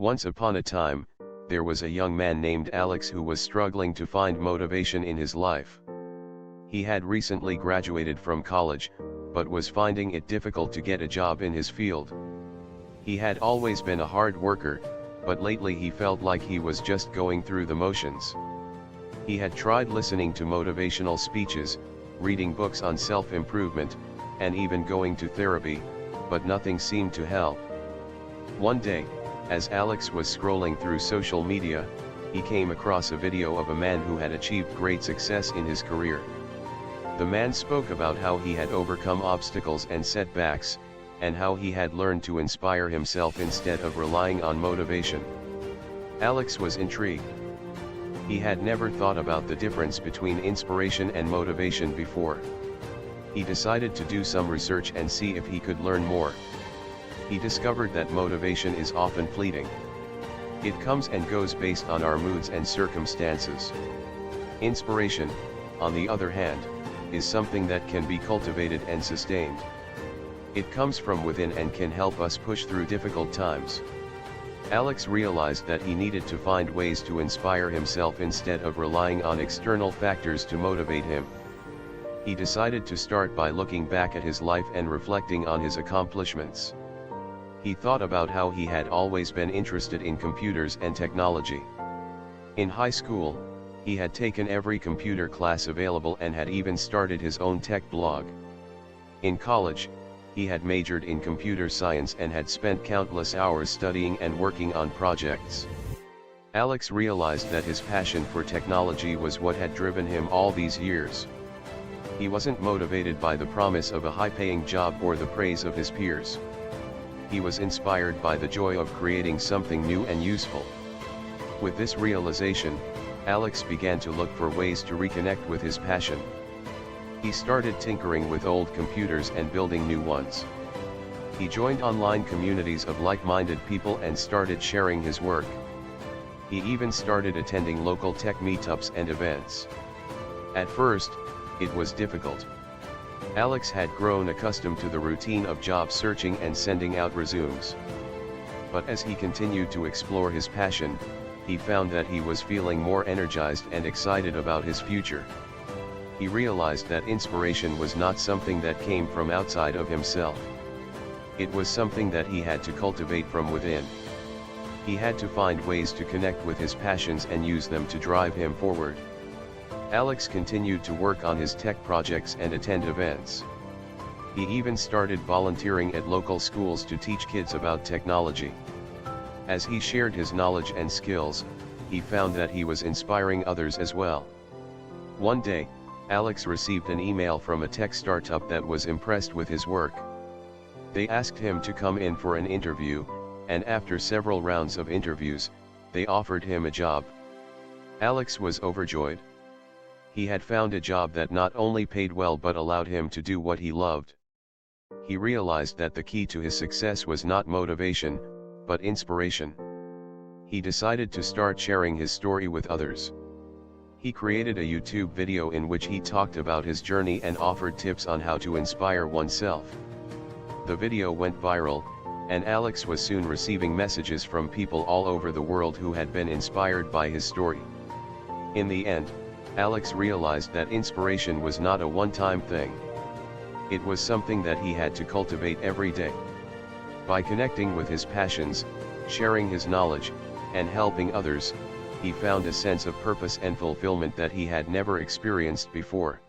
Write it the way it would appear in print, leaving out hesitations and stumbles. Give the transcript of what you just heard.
Once upon a time, there was a young man named Alex who was struggling to find motivation in his life. He had recently graduated from college, but was finding it difficult to get a job in his field. He had always been a hard worker, but lately he felt like he was just going through the motions. He had tried listening to motivational speeches, reading books on self-improvement, and even going to therapy, but nothing seemed to help. One day, as Alex was scrolling through social media, he came across a video of a man who had achieved great success in his career. The man spoke about how he had overcome obstacles and setbacks, and how he had learned to inspire himself instead of relying on motivation. Alex was intrigued. He had never thought about the difference between inspiration and motivation before. He decided to do some research and see if he could learn more. He discovered that motivation is often fleeting. It comes and goes based on our moods and circumstances. Inspiration, on the other hand, is something that can be cultivated and sustained. It comes from within and can help us push through difficult times. Alex realized that he needed to find ways to inspire himself instead of relying on external factors to motivate him. He decided to start by looking back at his life and reflecting on his accomplishments. He thought about how he had always been interested in computers and technology. In high school, he had taken every computer class available and had even started his own tech blog. In college, he had majored in computer science and had spent countless hours studying and working on projects. Alex realized that his passion for technology was what had driven him all these years. He wasn't motivated by the promise of a high-paying job or the praise of his peers. He was inspired by the joy of creating something new and useful. With this realization, Alex began to look for ways to reconnect with his passion. He started tinkering with old computers and building new ones. He joined online communities of like-minded people and started sharing his work. He even started attending local tech meetups and events. At first, it was difficult. Alex had grown accustomed to the routine of job searching and sending out resumes. But as he continued to explore his passion, he found that he was feeling more energized and excited about his future. He realized that inspiration was not something that came from outside of himself. It was something that he had to cultivate from within. He had to find ways to connect with his passions and use them to drive him forward. Alex continued to work on his tech projects and attend events. He even started volunteering at local schools to teach kids about technology. As he shared his knowledge and skills, he found that he was inspiring others as well. One day, Alex received an email from a tech startup that was impressed with his work. They asked him to come in for an interview, and after several rounds of interviews, they offered him a job. Alex was overjoyed. He had found a job that not only paid well but allowed him to do what he loved. He realized that the key to his success was not motivation, but inspiration. He decided to start sharing his story with others. He created a YouTube video in which he talked about his journey and offered tips on how to inspire oneself. The video went viral, and Alex was soon receiving messages from people all over the world who had been inspired by his story. In the end, Alex realized that inspiration was not a one-time thing. It was something that he had to cultivate every day. By connecting with his passions, sharing his knowledge, and helping others, he found a sense of purpose and fulfillment that he had never experienced before.